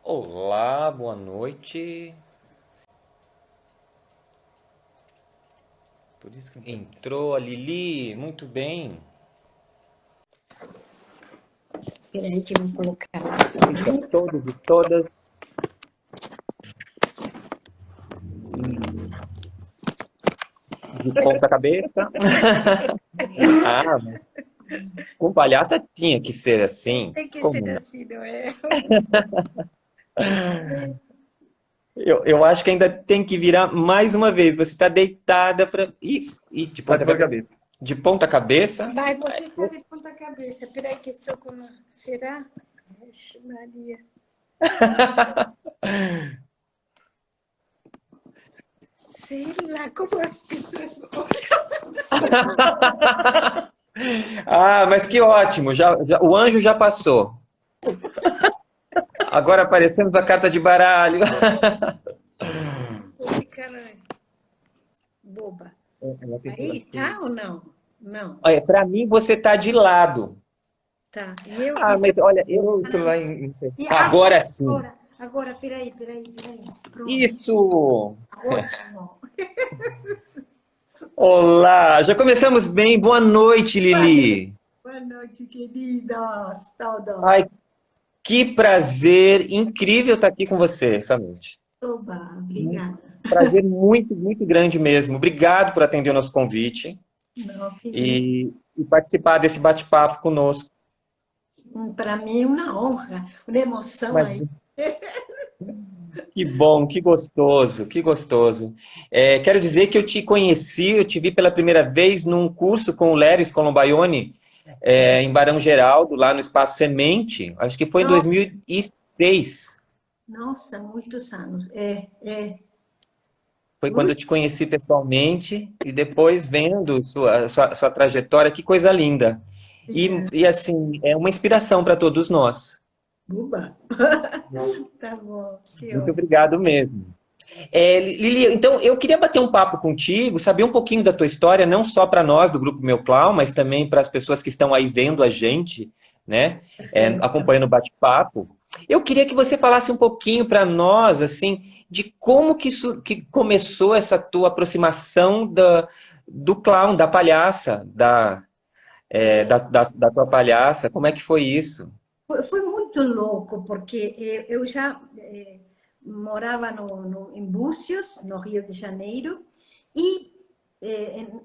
Olá, boa noite. Por isso que não pode. Entrou a Lili, muito bem. Peraí que eu vou colocar assim. Noite a todos e todas. De ponta cabeça. Ah, mas com palhaça tinha que ser assim. Tem que Como ser não? assim, não é? Eu acho que ainda tem que virar mais uma vez. Você está deitada para isso e de Tá de ponta ponta cabeça. cabeça. De ponta cabeça. Mas você está de ponta cabeça. Peraí que estou com... Será? Ixi, Maria. Sei lá, como as pessoas olham. Ah, mas que ótimo! O anjo já passou. Agora aparecemos a carta de baralho. Vou ficar boba. Ela tem que... Aí, tá ou não? Não, Olha, para mim você está de lado. tá. E eu... Ah, mas olha, eu o celular. E Agora sim. agora, peraí. Pronto, Isso! ótimo. Olá! Já começamos bem. Boa noite, Lili. Boa noite, queridos, todos. Ai, que prazer incrível estar aqui com você essa noite. Oba, Um obrigada. prazer muito, muito grande mesmo. Obrigado por atender o nosso convite Não, que isso. e participar desse bate-papo conosco. Para mim é uma honra, uma emoção Mas aí. que bom, que gostoso, que gostoso. Quero dizer que eu te conheci, eu te vi pela primeira vez num curso com o Léris Colombaione, em Barão Geraldo, lá no Espaço Semente, acho que foi em No- 2006. Nossa, muitos anos. Foi quando eu Muito. te conheci pessoalmente e depois vendo sua trajetória, que coisa linda. E assim, é uma inspiração para todos nós. Buba. Tá bom, que Muito ótimo. obrigado mesmo. Lili, então eu queria bater um papo contigo, saber um pouquinho da tua história, não só para nós do Grupo Meu Clown, mas também para as pessoas que estão aí vendo a gente, né, Perfeito. acompanhando o bate-papo. Eu queria que você falasse um pouquinho para nós, assim, de como que começou essa tua aproximação do clown, da palhaça, da tua palhaça, como é que foi isso? Foi muito louco, porque eu já morava em Búzios, no Rio de Janeiro, e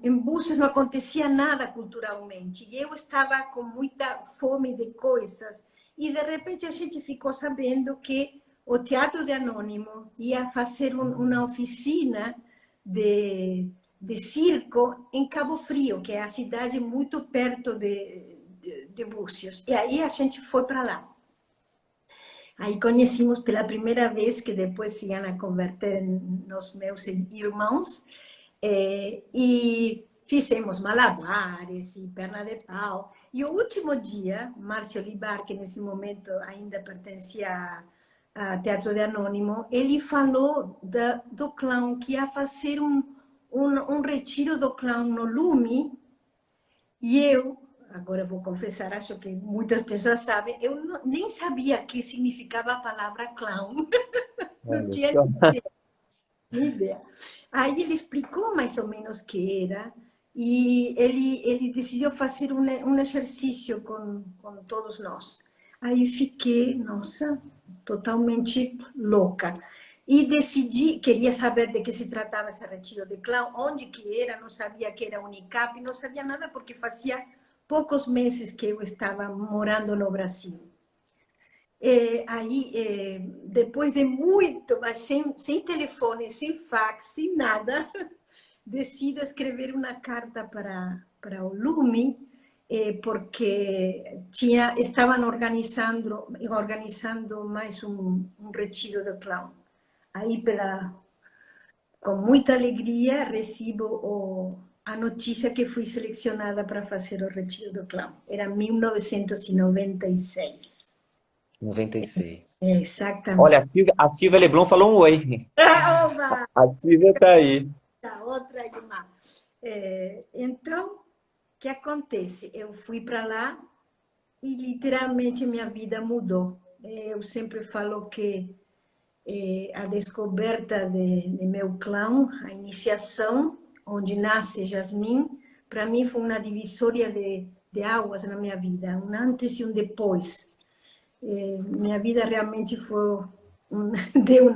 em Búzios não acontecia nada culturalmente. E eu estava com muita fome de coisas. E, de repente, a gente ficou sabendo que o Teatro de Anônimo ia fazer uma oficina de circo em Cabo Frio, que é a cidade muito perto de Búzios. E aí a gente foi para lá. Aí conhecemos pela primeira vez, que depois se iam a converter nos meus irmãos, e fizemos malabares e perna de pau. E o último dia, Márcio Libar, que nesse momento ainda pertencia a Teatro de Anônimo, ele falou do clown, que ia fazer um retiro do clown no Lume, e eu, agora vou confessar, acho que muitas pessoas sabem, eu nem sabia o que significava a palavra clown. Não Olha tinha só. nem ideia. Aí ele explicou mais ou menos o que era, e ele decidiu fazer um exercício com todos nós. Aí fiquei, nossa, totalmente louca. E decidi, queria saber de que se tratava esse retiro de clown, onde que era, não sabia que era Unicap, não sabia nada, porque fazia poucos meses que eu estava morando no Brasil. Aí, depois de muito, mas sem telefone, sem fax, sem nada, decido escrever uma carta para o Lume, porque estavam organizando mais um retiro de clown. Aí, com muita alegria, recebo a notícia que fui selecionada para fazer o retiro do clown. Era 1996. 96. Exatamente. Olha, a Silvia Leblon falou um oi. Oba! A Silvia está aí. Outra irmã. Então, o que acontece? Eu fui para lá e literalmente minha vida mudou. eu sempre falo que a descoberta de meu clã, a iniciação, onde nasce Jasmine, para mim foi uma divisória de águas na minha vida, um antes e um depois. Minha vida realmente foi deu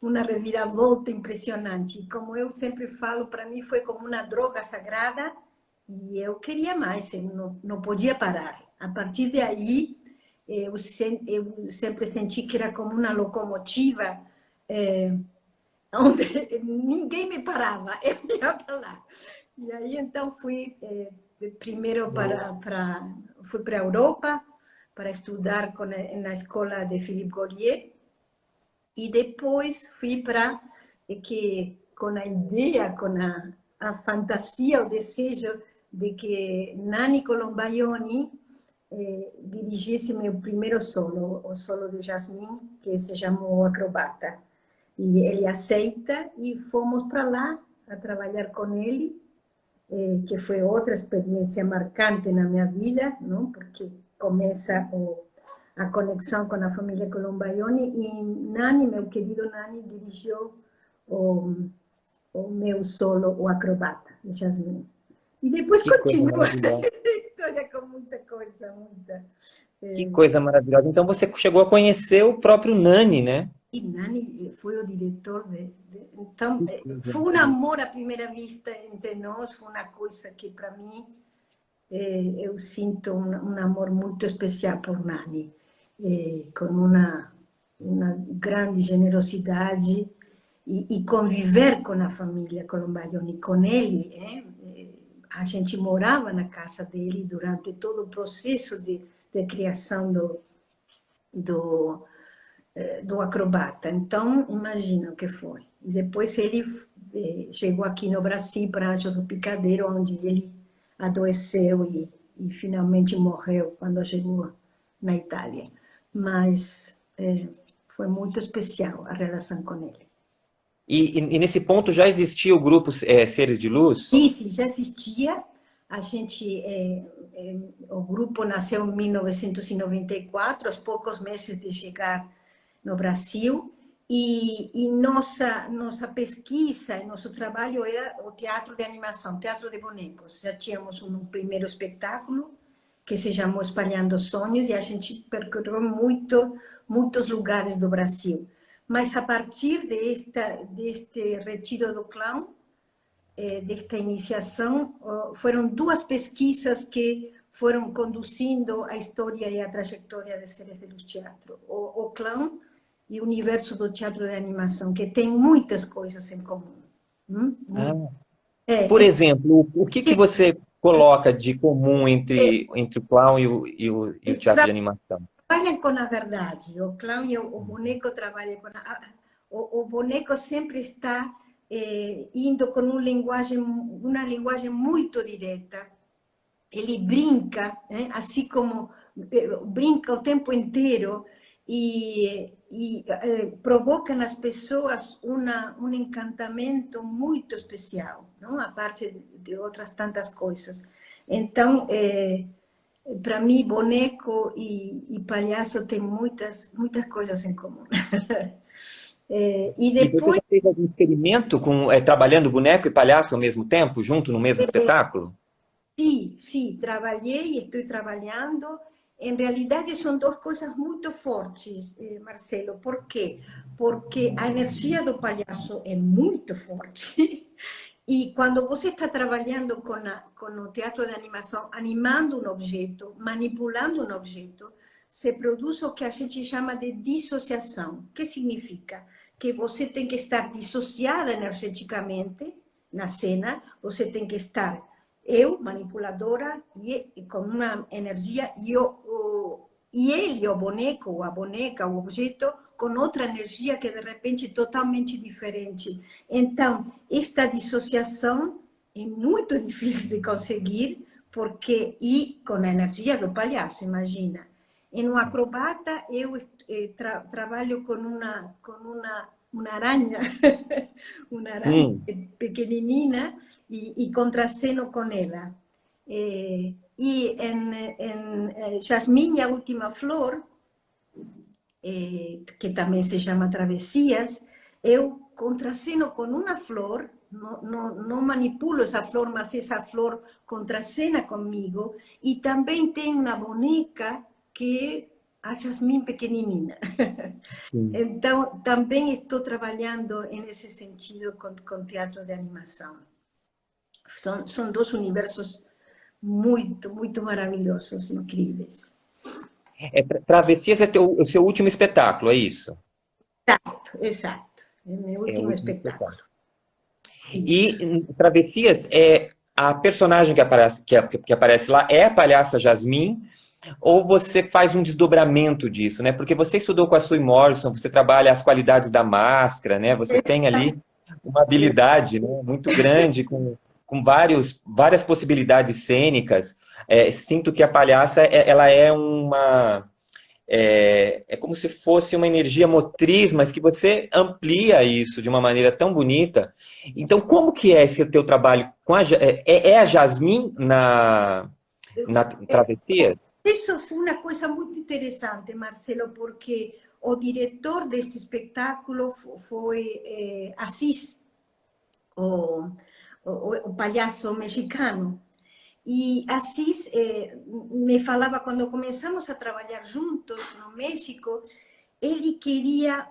uma reviravolta impressionante. Como eu sempre falo, para mim foi como uma droga sagrada e eu queria mais, eu não podia parar. A partir daí, eu sempre senti que era como uma locomotiva onde ninguém me parava, eu ia para lá. E aí, então, fui primeiro fui para a Europa para estudar na escola de Philippe Gaudier e depois fui com a ideia, com a fantasia, o desejo de que Nani Colombaioni dirigisse meu primeiro solo, o solo de Jasmine, que se chamou Acrobata. E ele aceita e fomos para lá a trabalhar com ele, que foi outra experiência marcante na minha vida, não? Porque começa a conexão com a família Colombaioni e Nani, meu querido Nani, dirigiu o meu solo, o Acrobata, de Jasmine. E depois continua a história com muita coisa, muita... Que coisa maravilhosa. Então você chegou a conhecer o próprio Nani, né? E Nani foi o diretor então, foi um amor à primeira vista entre nós, foi uma coisa que, para mim, eu sinto um amor muito especial por Nani, com uma grande generosidade e conviver com a família Colombaioni, com ele. A gente morava na casa dele durante todo o processo de criação do Acrobata. Então, imagina o que foi. E depois ele chegou aqui no Brasil, para Anjos do Picadeiro, onde ele adoeceu e finalmente morreu quando chegou na Itália. Mas foi muito especial a relação com ele. E nesse ponto já existia o grupo Seres de Luz? Sim, já existia. A gente, o grupo nasceu em 1994, aos poucos meses de chegar no Brasil, e nossa pesquisa, nosso trabalho era o teatro de animação, teatro de bonecos. Já tínhamos um primeiro espetáculo que se chamou Espalhando Sonhos, e a gente percorreu muitos lugares do Brasil. Mas a partir deste retiro do clown, desta iniciação, foram duas pesquisas que foram conduzindo a história e a trajetória de Seres de Luz Teatro. O clown e o universo do teatro de animação, que tem muitas coisas em comum. Por exemplo, o que você coloca de comum entre o clown e o teatro de animação? Trabalham com a verdade. O clown e o boneco trabalham com o boneco sempre está indo com uma linguagem muito direta. Ele brinca, assim como brinca o tempo inteiro e provoca nas pessoas um encantamento muito especial, não? A parte de outras tantas coisas. Então, para mim, boneco e palhaço tem muitas coisas em comum. E depois... você fez algum experimento trabalhando boneco e palhaço ao mesmo tempo, junto no mesmo espetáculo? Sim, trabalhei e estou trabalhando. Em realidade, são duas coisas muito fortes, Marcelo. Por quê? Porque a energia do palhaço é muito forte. E quando você está trabalhando com o teatro de animação, animando um objeto, manipulando um objeto, se produz o que a gente chama de dissociação. O que significa? Que você tem que estar dissociada energeticamente na cena, você tem que estar, manipuladora, e com uma energia, e ele, o boneco, a boneca, o objeto, com outra energia que de repente é totalmente diferente. Então, esta dissociação é muito difícil de conseguir, e com a energia do palhaço, imagina. Em um acrobata, eu trabalho com uma aranha, uma aranha pequenina, e contraceno com ela. E em Jasmine, a última flor, que também se chama Travessias, eu contraceno com uma flor, não manipulo essa flor, mas essa flor contracena comigo, e também tem uma boneca que é a Jasmim pequenininha. Sim. Então, também estou trabalhando nesse sentido com teatro de animação. São dois universos muito maravilhosos, incríveis. Travessias é o seu último espetáculo, é isso? Exato. É meu É o último último espetáculo. espetáculo. Isso. E Travessias, a personagem que aparece lá é a palhaça Jasmim, ou você faz um desdobramento disso, né? Porque você estudou com a Sue Morrison, você trabalha as qualidades da máscara, né? Você tem ali uma habilidade, né, muito grande com várias possibilidades cênicas. Sinto que a palhaça ela é é como se fosse uma energia motriz, mas que você amplia isso de uma maneira tão bonita. Então, como que é esse teu trabalho com a Jasmim na Travessias? Isso foi uma coisa muito interessante, Marcelo, porque o diretor deste espetáculo foi Assis, o palhaço mexicano. E Assis me falava, quando começamos a trabalhar juntos no México, ele queria,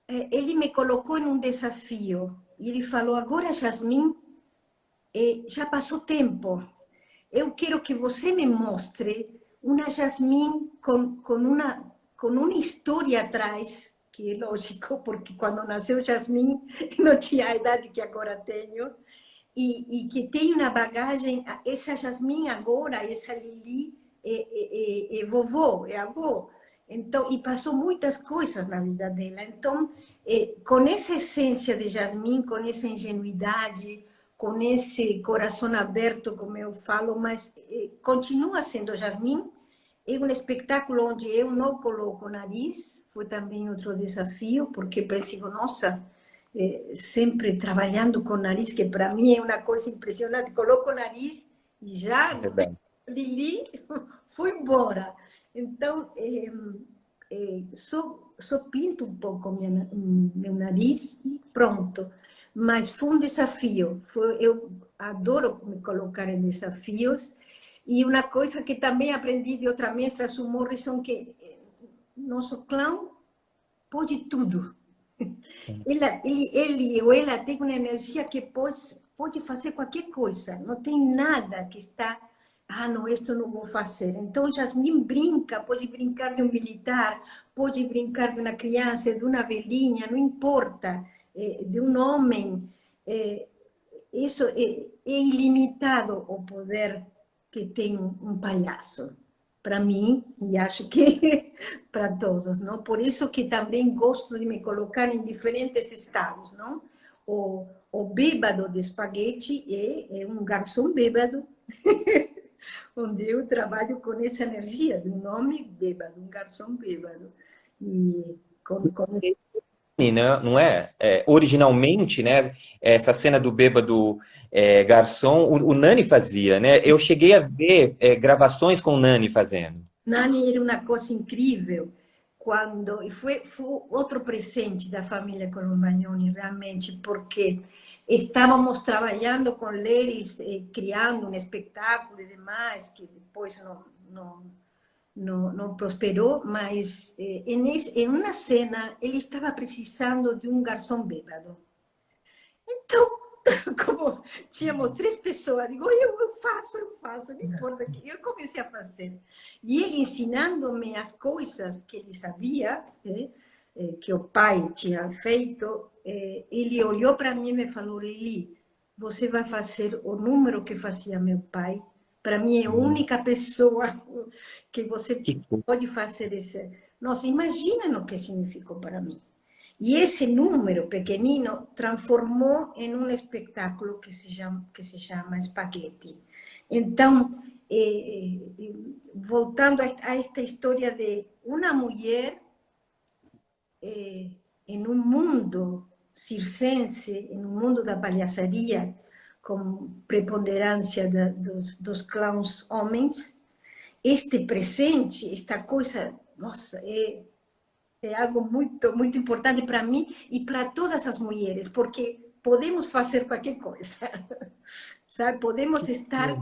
ele me colocou em um desafio. E ele falou, agora, Jasmim, já passou tempo. Eu quero que você me mostre uma Jasmim com uma história atrás, que é lógico, porque quando nasceu Jasmim não tinha a idade que agora tenho, e que tem uma bagagem, essa Jasmim agora, essa Lili, é vovó, é avó. Então, e passou muitas coisas na vida dela. Então, com essa essência de Jasmim, com essa ingenuidade, com esse coração aberto, como eu falo, mas continua sendo Jasmim. É um espetáculo onde eu não coloco nariz, foi também outro desafio, porque pensei, nossa, sempre trabalhando com nariz, que para mim é uma coisa impressionante. Coloco o nariz e já Lili foi embora. Então, só pinto um pouco meu nariz e pronto. Mas foi um desafio. Eu adoro me colocar em desafios. E uma coisa que também aprendi de outra mestra, Sue Morrison, que nosso clown pode tudo. Ele ou ela tem uma energia que pode fazer qualquer coisa. Não tem nada que está, não, isto não vou fazer. Então, Jasmim brinca, pode brincar de um militar, pode brincar de uma criança, de uma velhinha, não importa, de um homem. Isso é ilimitado o poder que tem um palhaço. Para mim, e acho que para todos, não? Por isso que também gosto de me colocar em diferentes estados, não? O bêbado de espaguete é um garçom bêbado, onde eu trabalho com essa energia de um homem bêbado, um garçom bêbado. E Não é? Originalmente, né, essa cena do bêbado garçom, o Nani fazia, né? Eu cheguei a ver gravações com o Nani fazendo. Nani era uma coisa incrível, e foi outro presente da família Colombagnoni, realmente, porque estávamos trabalhando com eles, criando um espetáculo e demais, que depois não prosperou, mas em uma cena ele estava precisando de um garçom bêbado. Então, como tínhamos 3 pessoas, digo, eu faço, não importa. Eu comecei a fazer. E ele ensinando-me as coisas que ele sabia, que o pai tinha feito, ele olhou para mim e me falou, Lili, você vai fazer o número que fazia meu pai. Para mim é a única pessoa que você pode fazer esse. Nossa, imagina o que significou para mim. E esse número pequenino transformou em um espetáculo que se chama Spaghetti. Então, voltando a esta história de uma mulher em um mundo circense, em um mundo da palhaçaria, com preponderância dos clowns homens, este presente, esta coisa, nossa, é é algo muito importante para mim e para todas as mulheres, porque podemos fazer qualquer coisa, sabe? Podemos estar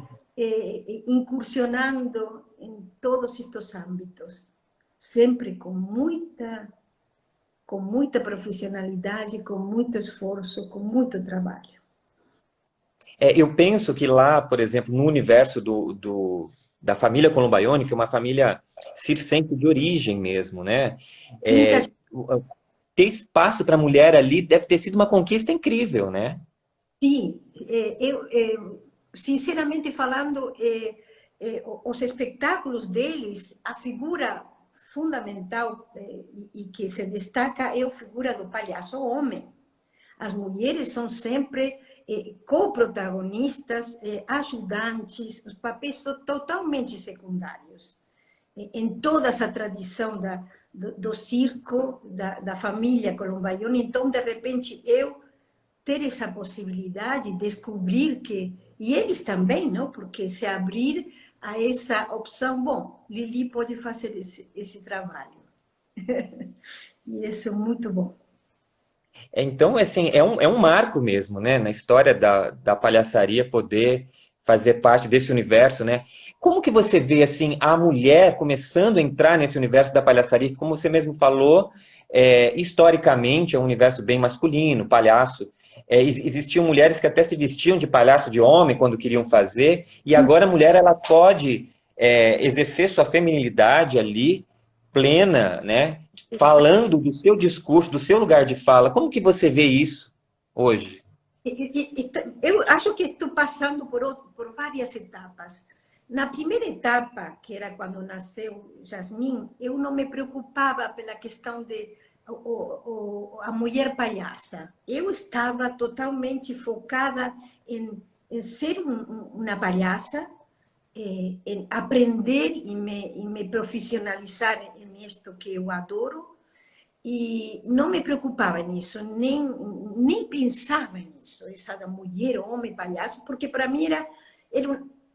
incursionando em todos estes âmbitos, sempre com muita profissionalidade, com muito esforço, com muito trabalho. Eu penso que lá, por exemplo, no universo da família Columbaione, que é uma família circense de origem mesmo, né? Ter espaço para a mulher ali deve ter sido uma conquista incrível, né? Sim, sinceramente falando, os espetáculos deles, a figura fundamental e que se destaca é a figura do palhaço homem. As mulheres são sempre co-protagonistas, ajudantes, os papéis são totalmente secundários. Em toda essa tradição do circo, da família Columbaione, então, de repente, eu ter essa possibilidade de descobrir que, e eles também, não? Porque se abrir a essa opção, bom, Lili pode fazer esse trabalho. E isso é muito bom. Então, assim, é um marco mesmo, né, na história da palhaçaria poder fazer parte desse universo, né? Como que você vê, assim, a mulher começando a entrar nesse universo da palhaçaria? Como você mesmo falou, historicamente é um universo bem masculino, palhaço. Existiam mulheres que até se vestiam de palhaço de homem quando queriam fazer, e agora a mulher ela pode exercer sua feminilidade ali, plena, né? Falando do seu discurso, do seu lugar de fala. Como que você vê isso hoje? Eu acho que estou passando por várias etapas. Na primeira etapa, que era quando nasceu Jasmine, eu não me preocupava pela questão de a mulher palhaça. Eu estava totalmente focada em ser uma palhaça, em aprender e me profissionalizar nisto que eu adoro, e não me preocupava nisso, nem pensava nisso, essa da mulher, homem, palhaço, porque para mim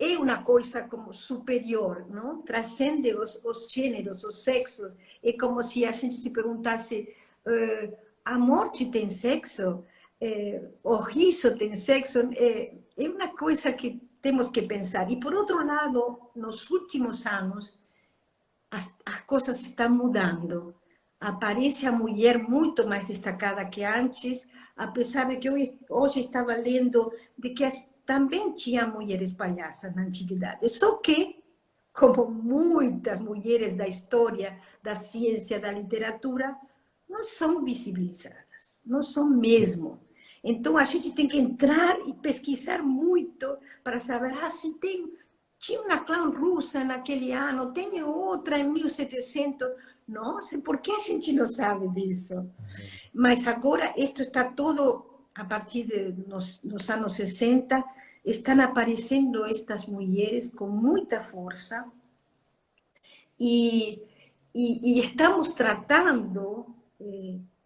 é uma coisa como superior, não? Transcende os gêneros, os sexos. É como se a gente se perguntasse: a morte tem sexo? O riso tem sexo? É uma coisa que temos que pensar. E, por outro lado, nos últimos anos, as coisas estão mudando. Aparece a mulher muito mais destacada que antes, apesar de que hoje estava lendo de que também tinha mulheres palhaças na antiguidade. Só que, como muitas mulheres da história, da ciência, da literatura, não são visibilizadas, não são mesmo. Então, a gente tem que entrar e pesquisar muito para saber se tinha uma clown russa naquele ano, tem outra em 1700. Nossa, por que a gente não sabe disso? Mas agora, isto está todo, a partir dos anos 60, estão aparecendo estas mulheres com muita força e estamos tratando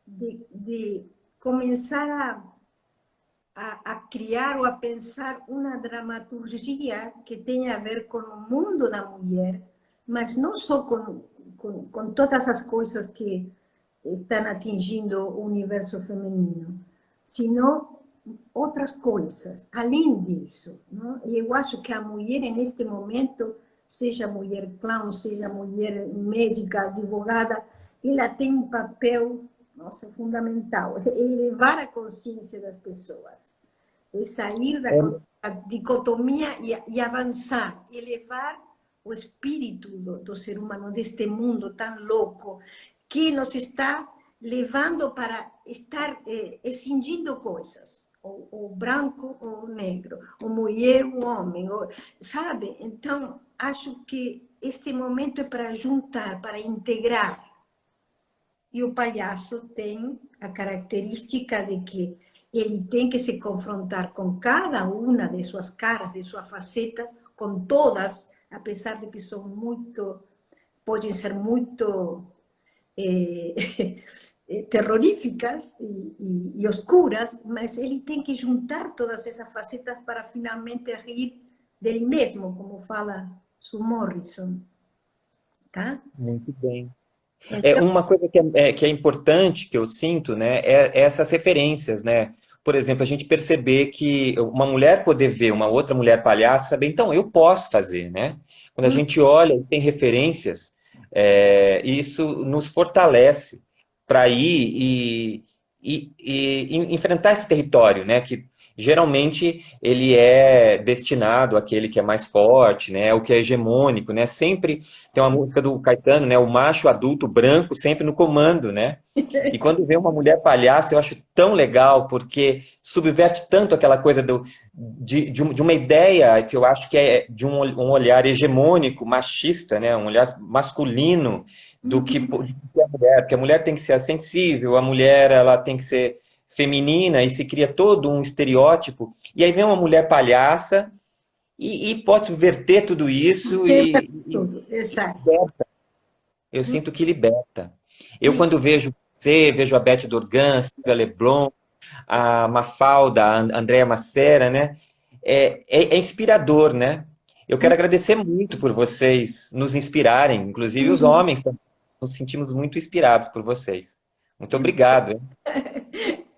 de começar a criar ou a pensar uma dramaturgia que tenha a ver com o mundo da mulher, mas não só com todas as coisas que estão atingindo o universo feminino, sino outras coisas, além disso. Não? E eu acho que a mulher, neste momento, seja mulher clown, seja mulher médica, advogada, ela tem um papel, nossa, fundamental, é elevar a consciência das pessoas, é sair da dicotomia e avançar, elevar o espírito do ser humano, deste mundo tão louco, que nos está levando para estar extinguindo coisas, o branco ou o negro, o mulher, o homem, sabe? Então, acho que este momento é para juntar, para integrar. E o palhaço tem a característica de que ele tem que se confrontar com cada uma de suas caras, de suas facetas, com todas, apesar de que são podem ser muito terroríficas e oscuras, mas ele tem que juntar todas essas facetas para finalmente rir dele mesmo, como fala Sue Morrison. Tá? Muito bem. Então, Uma coisa que é importante, que eu sinto, né, é essas referências, né? Por exemplo, a gente perceber que uma mulher poder ver uma outra mulher palhaça, saber, então, eu posso fazer, né? Quando a gente olha e tem referências, isso nos fortalece para ir e enfrentar esse território, né? Que geralmente ele é destinado àquele que é mais forte, né? O que é hegemônico, né? Sempre tem uma música do Caetano, né? O macho adulto branco sempre no comando, né? E quando vê uma mulher palhaça, eu acho tão legal, porque subverte tanto aquela coisa de uma ideia que eu acho que é de um olhar hegemônico, machista, né? Um olhar masculino do que a mulher, porque a mulher tem que ser sensível, a mulher ela tem que ser feminina e se cria todo um estereótipo. E aí vem uma mulher palhaça e pode verter tudo isso tudo, exato. liberta. Eu sinto que liberta. Eu, quando vejo você, vejo a Beth Dorgan, a Silvia Leblon, a Mafalda, a Andréa Macera, né? É inspirador, né? Eu quero agradecer muito por vocês nos inspirarem, inclusive os homens, nos sentimos muito inspirados por vocês. Muito obrigado. Hein?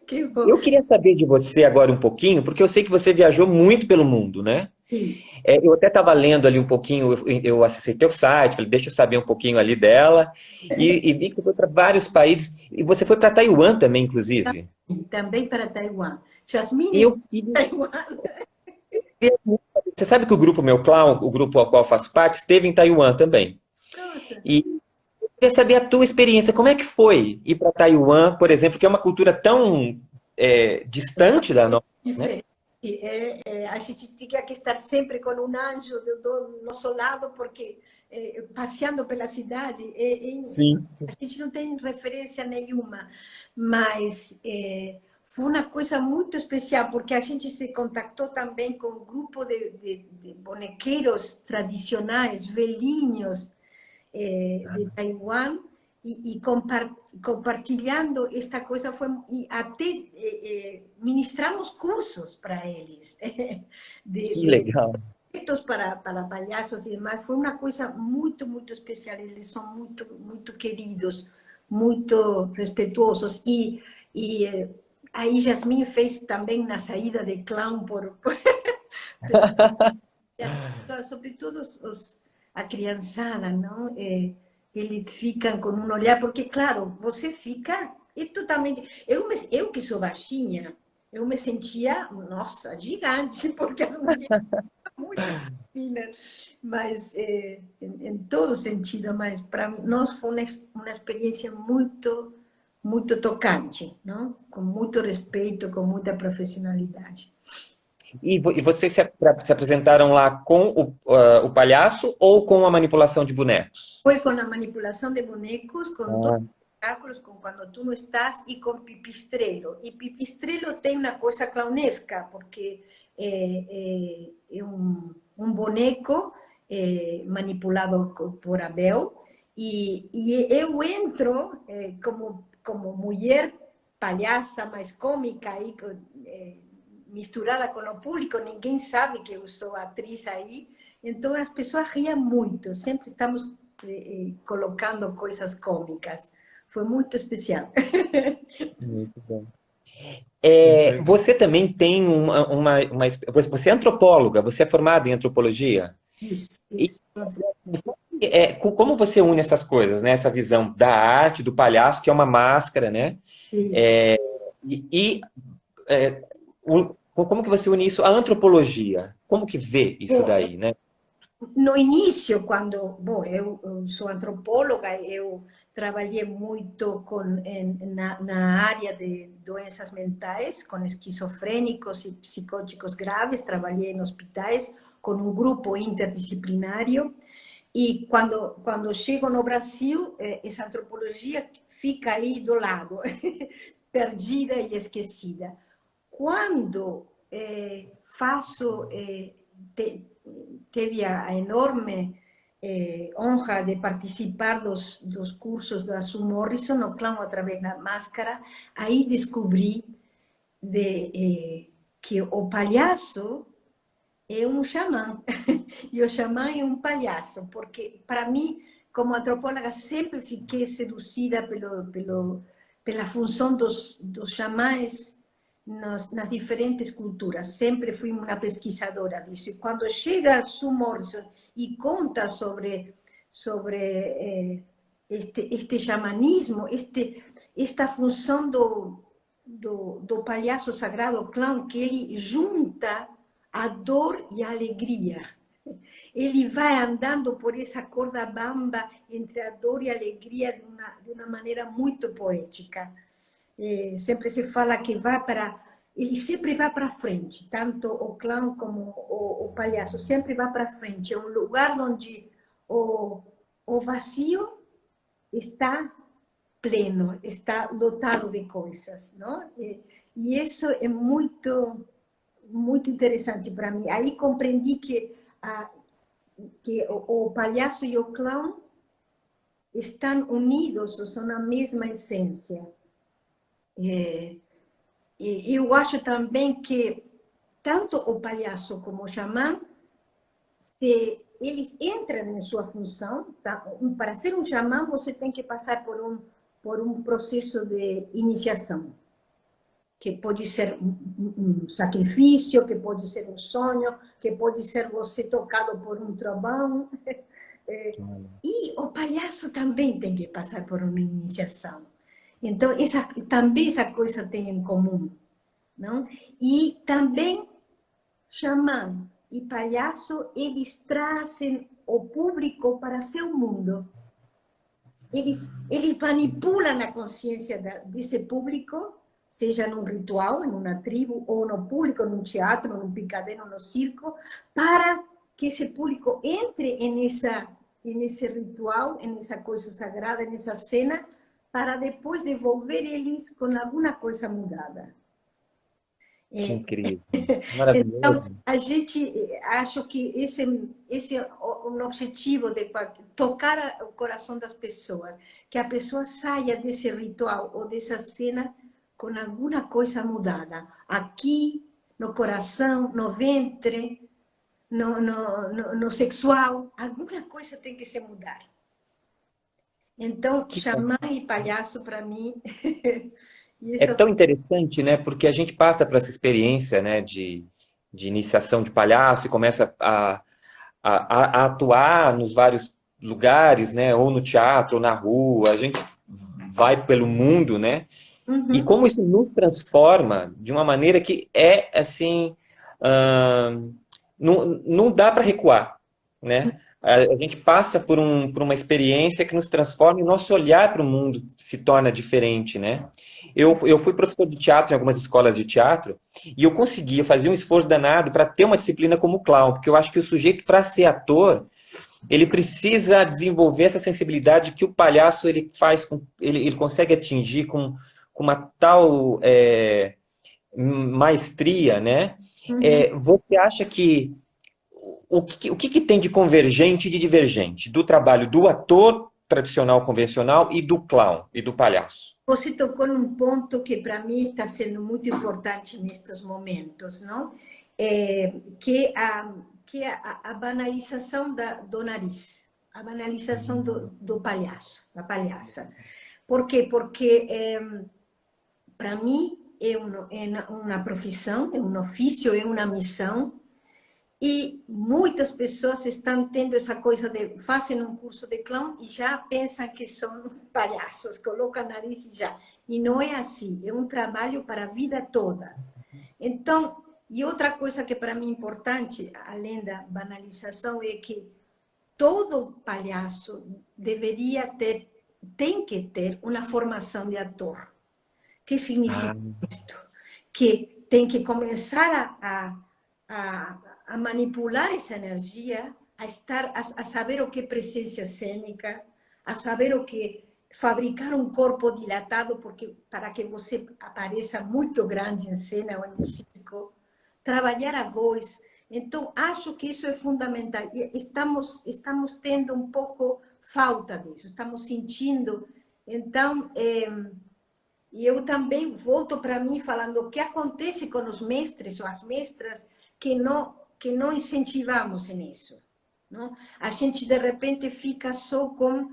Que bom. Eu queria saber de você agora um pouquinho, porque eu sei que você viajou muito pelo mundo, né? Sim. Eu até estava lendo ali um pouquinho, eu acessei teu site, falei, deixa eu saber um pouquinho ali dela, e vi que você foi para vários países, e você foi para Taiwan também, inclusive. Também para Taiwan. Jasmine E eu está queria... em Taiwan. Você sabe que o grupo Meu Clown, o grupo ao qual eu faço parte, esteve em Taiwan também. Nossa. E eu queria saber a tua experiência, como é que foi ir para Taiwan, por exemplo, que é uma cultura tão distante da nossa, né? A gente tinha que estar sempre com um anjo do nosso lado, porque passeando pela cidade, Sim. a gente não tem referência nenhuma, mas foi uma coisa muito especial, porque a gente se contactou também com um grupo de bonequeiros tradicionais, velhinhos, de Taiwan, e compartilhando esta coisa, foi, e até ministramos cursos para eles, Que legal. para palhaços e demais. Foi uma coisa muito, muito especial. Eles são muito, muito queridos, muito respeituosos. E aí Jasmine fez também na saída de clown sobretudo a criançada, não? Eles ficam com um olhar, porque, claro, você fica... E totalmente... Eu que sou baixinha, eu me sentia, nossa, gigante, porque era muito fina, mas em todo sentido, mas para nós foi uma experiência muito, muito tocante, não? Com muito respeito, com muita profissionalidade. E vocês se apresentaram lá com o palhaço ou com a manipulação de bonecos? Foi com a manipulação de bonecos, com todos Ah, os espetáculos, com Quando Tu Não Estás e com Pipistrello. E Pipistrello tem uma coisa clownesca, porque é um boneco manipulado por Abel, e eu entro como mulher palhaça mais cômica, aí, misturada com o público, ninguém sabe que eu sou atriz aí, então as pessoas riam muito, sempre estamos colocando coisas cômicas. Foi muito especial. muito bom. Você também tem Você é antropóloga, você é formada em antropologia. Isso, E isso. como você une essas coisas, né? Essa visão da arte, do palhaço, que é uma máscara, né? Sim. E como que você une isso à antropologia? Como que vê isso daí, né? No início, quando... Bom, eu sou antropóloga, eu trabalhei muito na área de doenças mentais, com esquizofrênicos e psicóticos graves, trabalhei em hospitais com um grupo interdisciplinário, e quando chego no Brasil, essa antropologia fica aí do lado, perdida e esquecida. Quando faço... teve a enorme honra de participar dos cursos da Sue Morrison, no clown através da máscara, aí descobri que o palhaço é um xamã, e o xamã é um palhaço, porque para mim como antropóloga, sempre fiquei seduzida pela função dos xamãs nas diferentes culturas. Sempre fui uma pesquisadora disso. E quando chega Sue Morrison e conta sobre este xamanismo, esta função do palhaço sagrado, clown, que ele junta a dor e a alegria. Ele vai andando por essa corda bamba entre a dor e a alegria de uma maneira muito poética. Sempre se fala que ele sempre vai para frente, tanto o clown como o palhaço, sempre vai para frente. É um lugar onde o vazio está pleno, está lotado de coisas, não? E isso é muito, muito interessante para mim. Aí compreendi que o palhaço e o clown estão unidos, são a mesma essência. Eu acho também que tanto o palhaço como o xamã, se eles entram em sua função, tá? Para ser um xamã, você tem que passar por um processo de iniciação, que pode ser um sacrifício, que pode ser um sonho, que pode ser você tocado por um trovão. E o palhaço também tem que passar por uma iniciação. Então, também essa coisa tem em comum, não? E também, xamã e palhaço, eles trazem o público para seu mundo. Eles manipulam a consciência desse público, seja num ritual, em uma tribo, ou no público, num teatro, num picadeiro, no circo, para que esse público entre nesse ritual, nessa coisa sagrada, nessa cena, para depois devolver eles com alguma coisa mudada. Que incrível, maravilhoso. Então, a gente, acho que esse é um objetivo de tocar o coração das pessoas, que a pessoa saia desse ritual ou dessa cena com alguma coisa mudada, aqui, no coração, no ventre, no sexual, alguma coisa tem que se mudar. Então, xamã e palhaço, para mim... É tão interessante, né? Porque a gente passa por essa experiência, né, de iniciação de palhaço e começa a atuar nos vários lugares, né? Ou no teatro, ou na rua. A gente vai pelo mundo, né? Uhum. E como isso nos transforma de uma maneira que é, assim... não dá para recuar, né? A gente passa por uma experiência que nos transforma e o nosso olhar para o mundo se torna diferente, né? Eu fui professor de teatro em algumas escolas de teatro e eu conseguia fazer um esforço danado para ter uma disciplina como clown, porque eu acho que o sujeito, para ser ator, ele precisa desenvolver essa sensibilidade que o palhaço ele faz, ele consegue atingir com uma tal maestria, né? Uhum. Você acha que o que tem de convergente e de divergente do trabalho do ator tradicional, convencional, e do clown, e do palhaço? Você tocou num ponto que para mim está sendo muito importante nestes momentos, não? Que a banalização do nariz, a banalização do palhaço, da palhaça. Por quê? Porque para mim é uma profissão, é um ofício, é uma missão. E muitas pessoas estão tendo essa coisa de fazem um curso de clown e já pensam que são palhaços, colocam nariz e já. E não é assim, é um trabalho para a vida toda. Então, e outra coisa que para mim é importante, além da banalização, é que todo palhaço tem que ter uma formação de ator. O que significa isto? Que tem que começar a manipular essa energia, a saber o que é presença cênica, a saber o que fabricar um corpo dilatado para que você apareça muito grande em cena ou no circo, trabalhar a voz. Então, acho que isso é fundamental. Estamos tendo um pouco falta disso, estamos sentindo. Então, eu também volto para mim falando o que acontece com os mestres ou as mestras que não incentivamos nisso, não? A gente, de repente, fica só com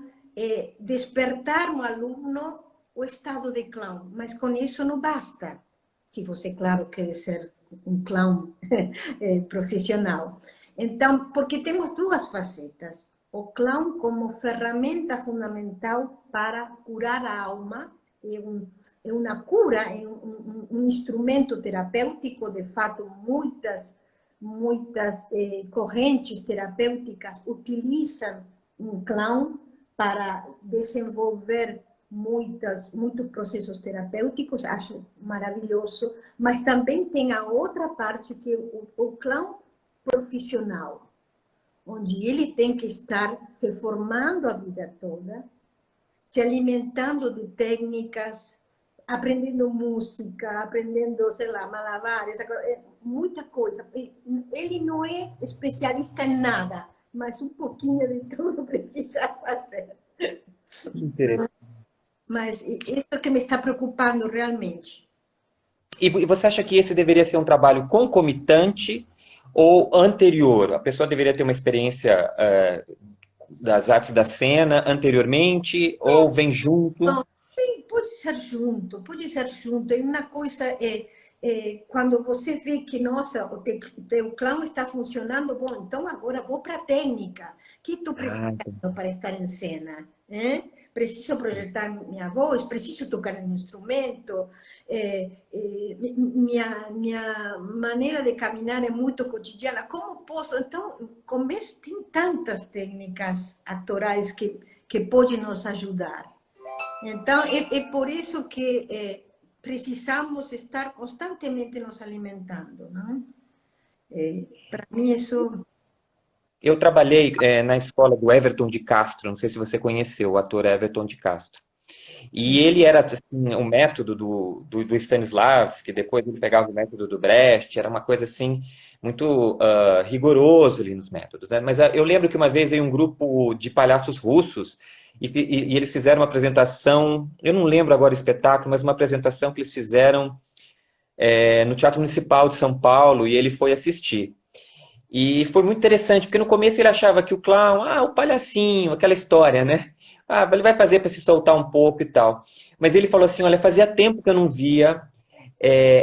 despertar no aluno o estado de clown, mas com isso não basta. Se você, claro, quer ser um clown profissional. Então, porque temos duas facetas. O clown como ferramenta fundamental para curar a alma, é uma cura, é um instrumento terapêutico. De fato, muitas correntes terapêuticas utilizam um clown para desenvolver muitos processos terapêuticos, acho maravilhoso, mas também tem a outra parte, que é o clown profissional, onde ele tem que estar se formando a vida toda, se alimentando de técnicas, aprendendo música, aprendendo, sei lá, malabares, muita coisa. Ele não é especialista em nada, mas um pouquinho de tudo precisa fazer. Interessante. Mas isso é que me está preocupando realmente. E você acha que esse deveria ser um trabalho concomitante ou anterior? A pessoa deveria ter uma experiência das artes da cena anteriormente, ou vem junto? Não, pode ser junto, pode ser junto. E uma coisa quando você vê que, nossa, o teu clown está funcionando, bom, então agora vou para a técnica. O que estou precisando para estar em cena? Preciso projetar minha voz, preciso tocar um instrumento, minha maneira de caminhar é muito cotidiana. Como posso? Então, começo, tem tantas técnicas atorais que podem nos ajudar. Então, é por isso que precisamos estar constantemente nos alimentando, não? Para mim, isso... Eu trabalhei na escola do Everton de Castro, não sei se você conheceu o ator Everton de Castro. E ele era assim, o método do Stanislavski, depois ele pegava o método do Brecht, era uma coisa assim, muito rigoroso ali nos métodos, né? Mas eu lembro que uma vez veio um grupo de palhaços russos e eles fizeram uma apresentação, eu não lembro agora o espetáculo, mas uma apresentação que eles fizeram no Teatro Municipal de São Paulo, e ele foi assistir. E foi muito interessante, porque no começo ele achava que o clown, o palhacinho, aquela história, né? Ele vai fazer para se soltar um pouco e tal. Mas ele falou assim, olha, fazia tempo que eu não via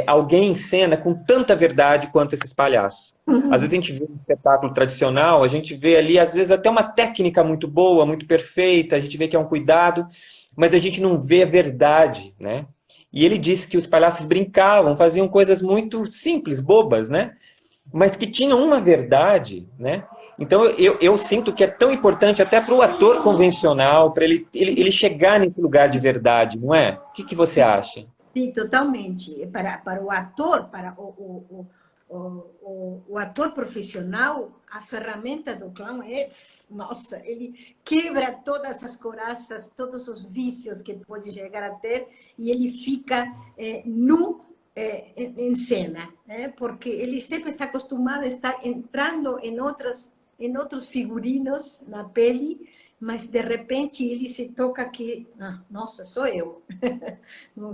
alguém em cena com tanta verdade quanto esses palhaços. Às vezes a gente vê um espetáculo tradicional, a gente vê ali, às vezes, até uma técnica muito boa, muito perfeita, a gente vê que é um cuidado, mas a gente não vê a verdade, né? E ele disse que os palhaços brincavam, faziam coisas muito simples, bobas, né? Mas que tinham uma verdade, né? Então, eu sinto que é tão importante até para o ator convencional, para ele chegar nesse lugar de verdade, não é? O que você acha? Sim, totalmente. Para o ator, para o ator profissional, a ferramenta do clown nossa, ele quebra todas as coraças, todos os vícios que pode chegar a ter, e ele fica nu em cena, porque ele sempre está acostumado a estar entrando em outros figurinos na pele, mas de repente ele se toca que, nossa, sou eu.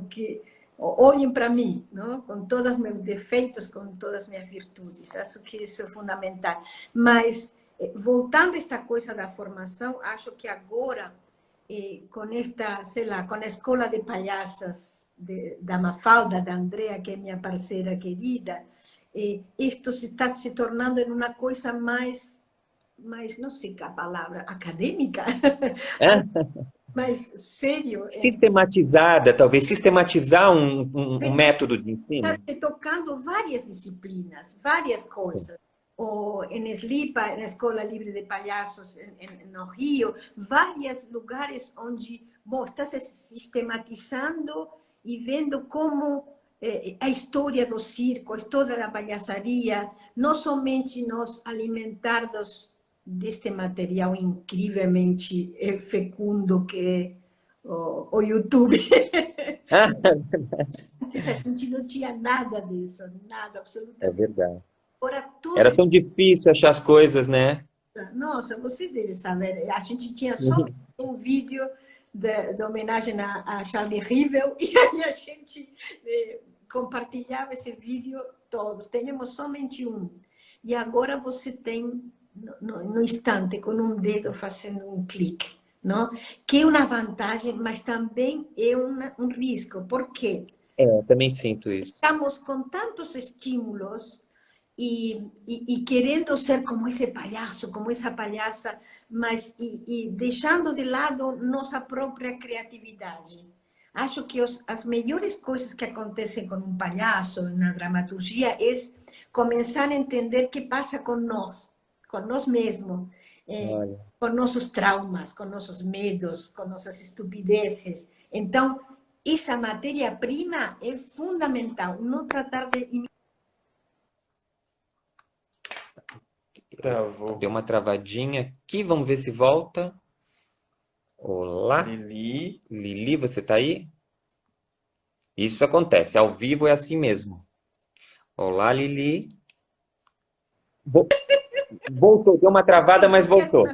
Que olhem para mim, não? Com todos os meus defeitos, com todas as minhas virtudes. Acho que isso é fundamental. Mas, voltando a esta coisa da formação, acho que agora, com esta, sei lá, com a escola de palhaças da Mafalda, da Andrea, que é minha parceira querida, isto está se tornando em uma coisa mais, não sei a palavra, acadêmica, mais sério. Sistematizada, talvez, sistematizar um método de ensino. Está se tocando várias disciplinas, várias coisas. Ou em Slipa, na Escola Livre de Palhaços, no Rio, vários lugares onde está se sistematizando e vendo como a história do circo, a história da palhaçaria, não somente nos alimentarmos deste material incrivelmente fecundo que é o YouTube. Antes a gente não tinha nada disso, nada, absolutamente. É verdade. Agora, era tão difícil achar as coisas, né? Nossa, você deve saber, a gente tinha só um vídeo de homenagem a Charlie Rivel, e aí a gente compartilhava esse vídeo todos. Tínhamos somente um. E agora você tem no instante, com um dedo fazendo um clique, não? Que é uma vantagem, mas também é um risco. Por quê? Também sinto isso. Estamos com tantos estímulos e querendo ser como esse palhaço, como essa palhaça, mas e deixando de lado nossa própria criatividade. Acho que as melhores coisas que acontecem com um palhaço na dramaturgia é começar a entender o que passa com nós mesmos, com nossos traumas, com nossos medos, com nossas estupidezes. Então, essa matéria-prima é fundamental, não tratar de... Travou. Deu uma travadinha aqui, vamos ver se volta. Olá. Lili, você tá aí? Isso acontece, ao vivo é assim mesmo. Olá, Lili. Voltou, deu uma travada, mas voltou.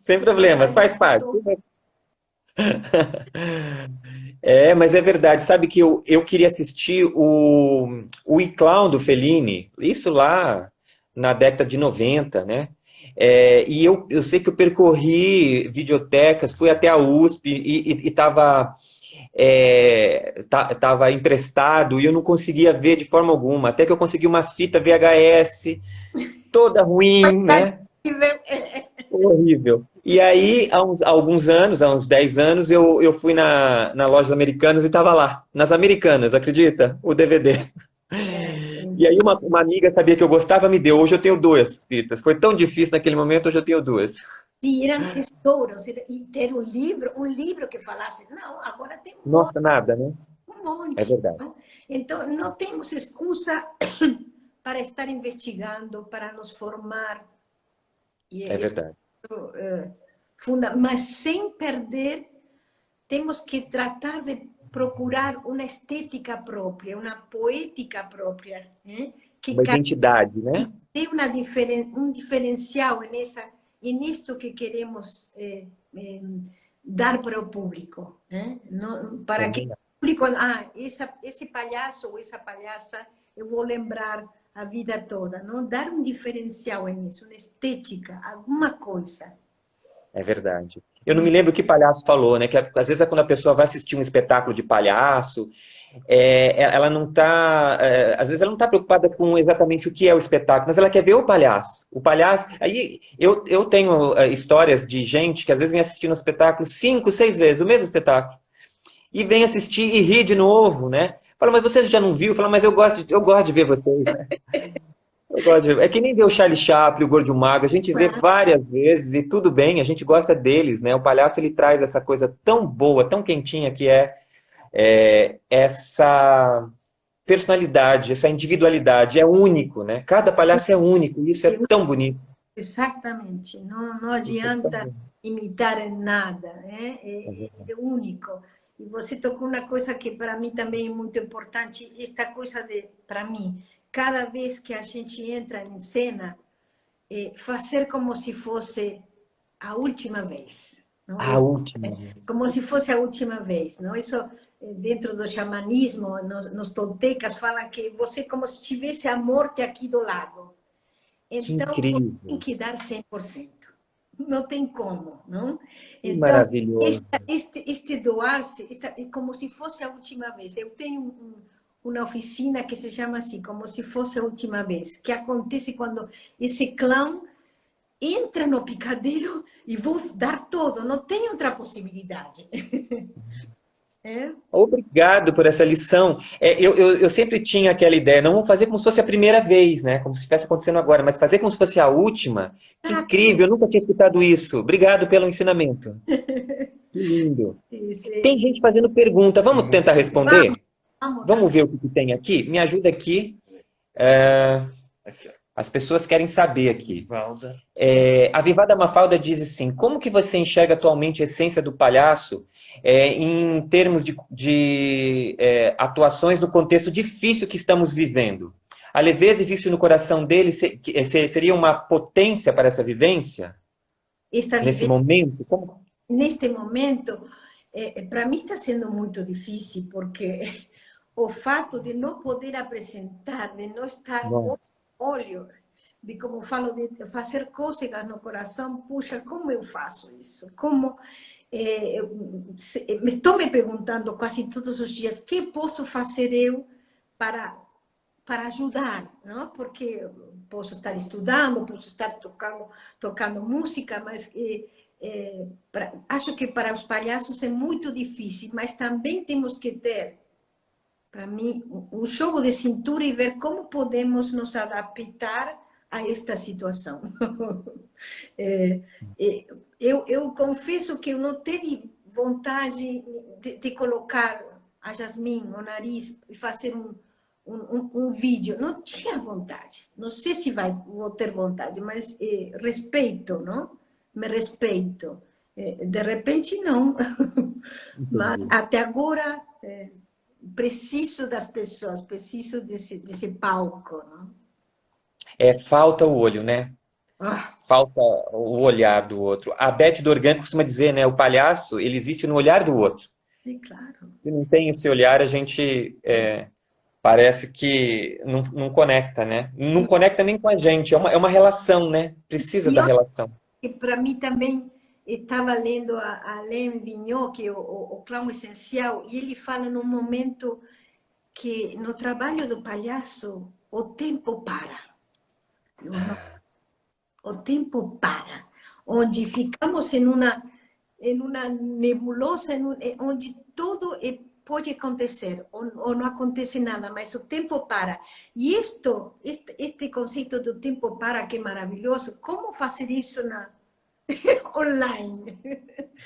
Sem problemas, faz parte. Mas é verdade. Sabe que eu queria assistir o iClown do Fellini, isso lá na década de 90, né? E eu sei que eu percorri videotecas, fui até a USP e estava tava emprestado e eu não conseguia ver de forma alguma. Até que eu consegui uma fita VHS, toda ruim, né? Horrível. E aí, há alguns anos, há uns 10 anos, eu fui na lojas americanas e estava lá, nas americanas, acredita? O DVD. E aí uma amiga sabia que eu gostava, me deu. Hoje eu tenho 2 fitas. Foi tão difícil naquele momento, hoje eu tenho 2. E eram tesouros, e ter um livro que falasse, não, agora tem um Nossa, nada, né? um monte. É verdade. Não? Então, não temos excusa para estar investigando, para nos formar. É verdade. Mas sem perder, temos que tratar de procurar uma estética própria, uma poética própria, que uma identidade, né? Tem um diferencial nisto que queremos dar para o público, para que o público, esse palhaço ou essa palhaça, eu vou lembrar a vida toda, não? Dar um diferencial nisso, uma estética, alguma coisa. É verdade. Eu não me lembro o que palhaço falou, né? Que às vezes quando a pessoa vai assistir um espetáculo de palhaço, ela não está, às vezes ela não está preocupada com exatamente o que é o espetáculo, mas ela quer ver o palhaço. O palhaço. Aí eu tenho histórias de gente que às vezes vem assistindo um espetáculo 5, 6 vezes, o mesmo espetáculo, e vem assistir e ri de novo, né? Fala, mas você já não viu? Fala, mas eu gosto de ver vocês, né? Eu gosto de ver. É que nem ver o Charlie Chaplin, o Gordo e o Magro, a gente vê várias vezes e tudo bem, a gente gosta deles, né? O palhaço, ele traz essa coisa tão boa, tão quentinha que essa personalidade, essa individualidade, é único, né? Cada palhaço é único, e isso é tão bonito. Exatamente, não adianta imitar em nada, é único. E você tocou uma coisa que para mim também é muito importante, esta coisa para mim, cada vez que a gente entra em cena, fazer como se fosse a última vez. Não? A última vez. Como se fosse a última vez. Não? Isso, dentro do xamanismo, nos toltecas, falam que você como se tivesse a morte aqui do lado. Então, você tem que dar 100%. Não tem como, não? Então, maravilhoso. Este doar-se, é como se fosse a última vez. Eu tenho uma oficina que se chama assim, como se fosse a última vez, que acontece quando esse clown entra no picadeiro e vou dar todo, não tem outra possibilidade. Obrigado por essa lição. Eu sempre tinha aquela ideia, não vamos fazer como se fosse a primeira vez, né? Como se estivesse acontecendo agora, mas fazer como se fosse a última. Que incrível, eu nunca tinha escutado isso. Obrigado pelo ensinamento. Que lindo. Tem gente fazendo pergunta, vamos tentar responder? Vamos ver o que tem aqui? Me ajuda aqui. As pessoas querem saber aqui. A Vivada Mafalda diz assim, como que você enxerga atualmente a essência do palhaço em termos de atuações no contexto difícil que estamos vivendo? A leveza existe no coração dele? Seria uma potência para essa vivência? Nesse momento? Como? Neste momento, para mim está sendo muito difícil, porque o fato de não poder apresentar, de não estar olho, de como falo, de fazer cócegas no coração. Puxa, como eu faço isso? Como estou me perguntando quase todos os dias, o que posso fazer eu para ajudar, não? Porque posso estar estudando, posso estar tocando música, mas acho que para os palhaços é muito difícil, mas também temos que ter, para mim, um jogo de cintura e ver como podemos nos adaptar a esta situação. Eu confesso que eu não tive vontade de colocar a Jasmine no nariz e fazer um vídeo. Não tinha vontade. Não sei se vou ter vontade, mas respeito, não? Me respeito. De repente, não. Mas até agora, preciso das pessoas, preciso desse palco, não? Falta o olho, né? Ah, Falta o olhar do outro. A Beth Dorgan costuma dizer, né? O palhaço, ele existe no olhar do outro. é claro. Se não tem esse olhar, a gente parece que não conecta, né? Não conecta nem com a gente. É uma relação, né? Precisa da relação. E para mim também, estava lendo a Alain Vigneault, que é o clown essencial, e ele fala num momento que no trabalho do palhaço o tempo para. O tempo para. Onde ficamos em uma nebulosa, onde tudo pode acontecer, ou não acontece nada, mas o tempo para. E este conceito do tempo para, que é maravilhoso, como fazer isso online?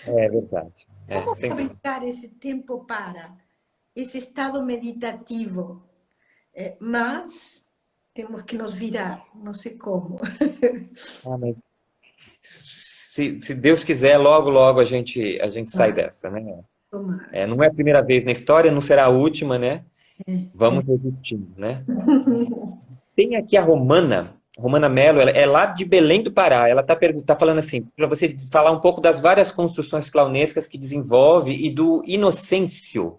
É verdade. Como Sem dúvida. fabricar esse tempo para, esse estado meditativo? Mas temos que nos virar, não sei como. Mas se Deus quiser, logo, logo a gente sai dessa, né? Tomara. Não é a primeira vez na história, não será a última, né? Vamos resistindo, né? Tem aqui a Romana Mello, ela é lá de Belém do Pará. Ela tá falando assim, para você falar um pouco das várias construções clownescas que desenvolve e do Inocêncio.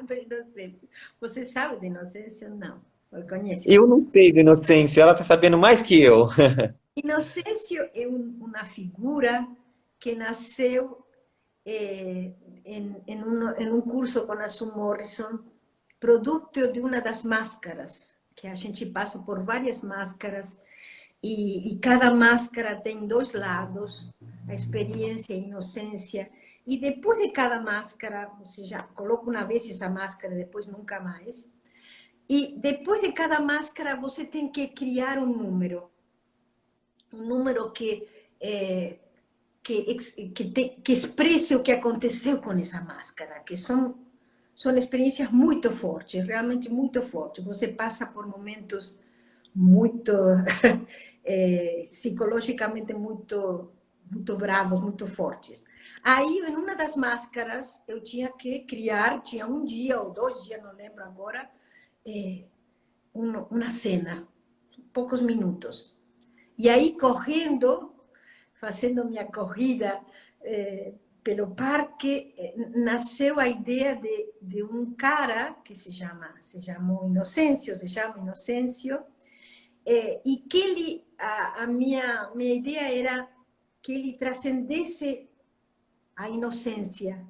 Do Inocêncio. Você sabe do Inocêncio? Não. Eu conheço. Eu não sei do Inocêncio, ela tá sabendo mais que eu. Inocêncio é uma figura que nasceu em um curso com a Sue Morrison, produto de uma das máscaras, que a gente passa por várias máscaras, e cada máscara tem dois lados, a experiência e a inocência, e depois de cada máscara, você já coloca uma vez essa máscara, depois nunca mais, e depois de cada máscara você tem que criar um número que expresse o que aconteceu com essa máscara, que são experiências muito fortes, realmente muito fortes. Você passa por momentos muito psicologicamente muito bravos, muito fortes. Aí, em uma das máscaras, eu tinha que criar, tinha um dia ou 2 dias, não lembro agora, uma cena, poucos minutos. E aí, correndo, fazendo minha corrida pelo parque, nasceu a ideia de um cara que se chama Inocêncio, e que a minha ideia era que ele transcendesse a inocência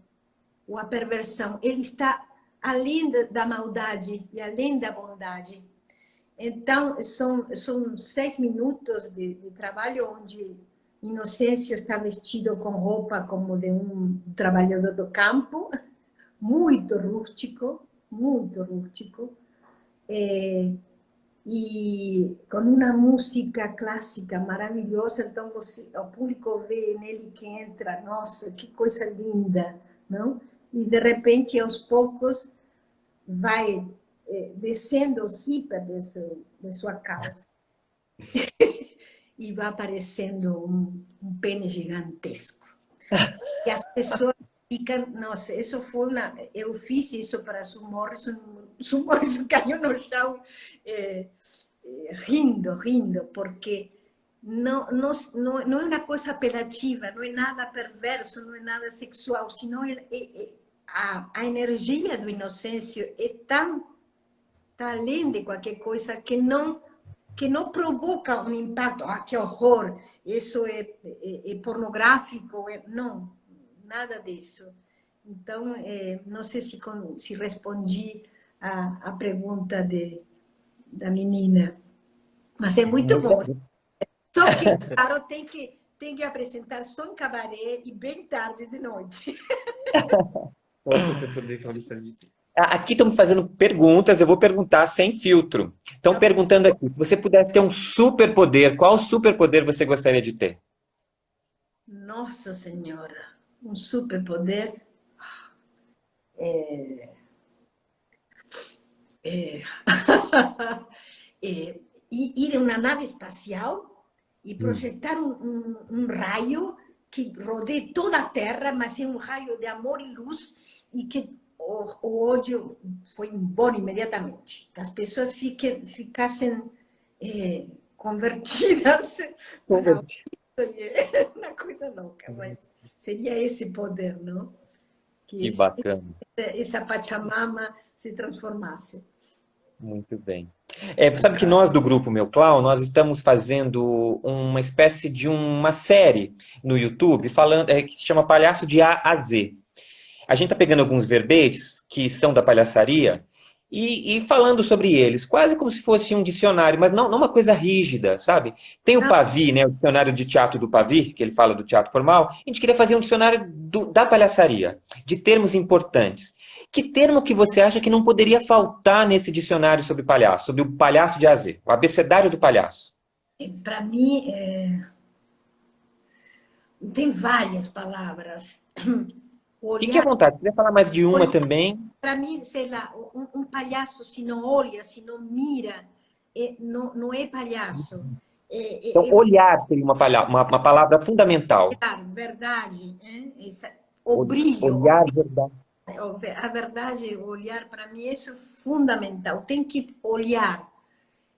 ou a perversão. Ele está além da maldade e além da bondade. Então, são 6 minutos de trabalho onde Inocêncio está vestido com roupa como de um trabalhador do campo, muito rústico, e com uma música clássica maravilhosa. Então, o público vê nele que entra, nossa, que coisa linda, não? E, de repente, aos poucos, vai descendo o zíper de sua calça e vai aparecendo um pênis gigantesco. E as pessoas ficam, nossa, isso foi eu fiz isso para Sue Morrison caiu no chão rindo, porque não é uma coisa apelativa, não é nada perverso, não é nada sexual, senão a energia do Inocêncio está além de qualquer coisa que não que não provoca um impacto, que horror, isso é pornográfico, não, nada disso. Então, não sei se respondi a pergunta da menina, mas é muito bom. Só que, claro, tem que apresentar só em cabaré e bem tarde de noite. Qual o superpoder que a lista de... Aqui estão me fazendo perguntas, eu vou perguntar sem filtro. Estão perguntando aqui, se você pudesse ter um superpoder, qual superpoder você gostaria de ter? Nossa Senhora, um superpoder. Ir em uma nave espacial e projetar um raio que rodeie toda a Terra, mas é um raio de amor e luz, e que o ódio foi embora imediatamente. Que as pessoas ficassem convertidas. É uma coisa louca, mas seria esse poder, não? Que bacana. Essa Pachamama se transformasse. Muito bem. Sabe que nós do Grupo Meu Clown, nós estamos fazendo uma espécie de uma série no YouTube falando, que se chama Palhaço de A a Z. A gente está pegando alguns verbetes que são da palhaçaria e falando sobre eles, quase como se fosse um dicionário, mas não uma coisa rígida, sabe? Tem o Pavi, né, o dicionário de teatro do Pavi, que ele fala do teatro formal. A gente queria fazer um dicionário da palhaçaria, de termos importantes. Que termo que você acha que não poderia faltar nesse dicionário sobre palhaço, sobre o palhaço de A a Z, o abecedário do palhaço? Para mim, tem várias palavras. Fique à vontade, se quiser falar mais de uma também. Para mim, sei lá, um palhaço, se não olha, se não mira, não é palhaço. Então, olhar seria uma palavra fundamental. Verdade, o brilho. Olhar, verdade. A verdade, olhar, para mim, isso é fundamental. Tem que olhar